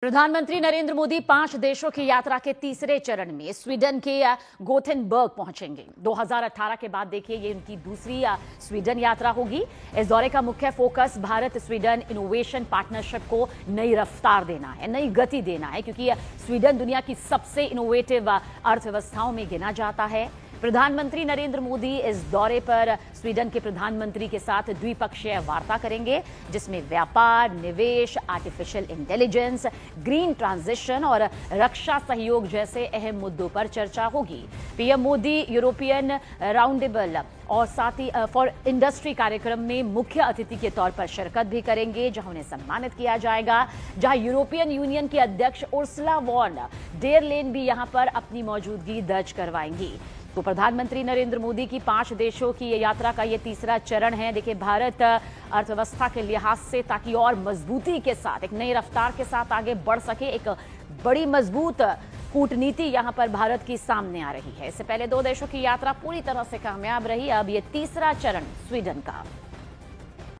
प्रधानमंत्री नरेंद्र मोदी 5 देशों की यात्रा के तीसरे चरण में स्वीडन के गोथेनबर्ग पहुंचेंगे। 2018 के बाद देखिए ये उनकी दूसरी स्वीडन यात्रा होगी। इस दौरे का मुख्य focus Bharat Sweden innovation partnership को नई रफ्तार देना है, नई गति देना है, क्योंकि स्वीडन दुनिया की सबसे इनोवेटिव अर्थव्यवस्थाओं में गिना जाता है। प्रधानमंत्री नरेंद्र मोदी इस दौरे पर स्वीडन के प्रधानमंत्री के साथ द्विपक्षीय वार्ता करेंगे, जिसमें व्यापार, निवेश, आर्टिफिशियल इंटेलिजेंस, ग्रीन ट्रांजिशन और रक्षा सहयोग जैसे अहम मुद्दों पर चर्चा होगी। पीएम मोदी यूरोपियन राउंडेबल और साथ ही फॉर इंडस्ट्री कार्यक्रम में मुख्य अतिथि के तौर पर शिरकत भी करेंगे, जहां उन्हें सम्मानित किया जाएगा, जहां यूरोपियन यूनियन की अध्यक्ष उर्सुला वॉन डेर लेन भी यहां पर अपनी मौजूदगी दर्ज करवाएंगी। तो प्रधानमंत्री नरेंद्र मोदी की 5 देशों की यात्रा का ये तीसरा चरण है। देखिए, भारत अर्थव्यवस्था के लिहाज से ताकि और मजबूती के साथ, एक नई रफ्तार के साथ आगे बढ़ सके, एक बड़ी मजबूत कूटनीति यहां पर भारत की सामने आ रही है। इससे पहले 2 देशों की यात्रा पूरी तरह से कामयाब रही। अब ये तीसरा चरण स्वीडन का।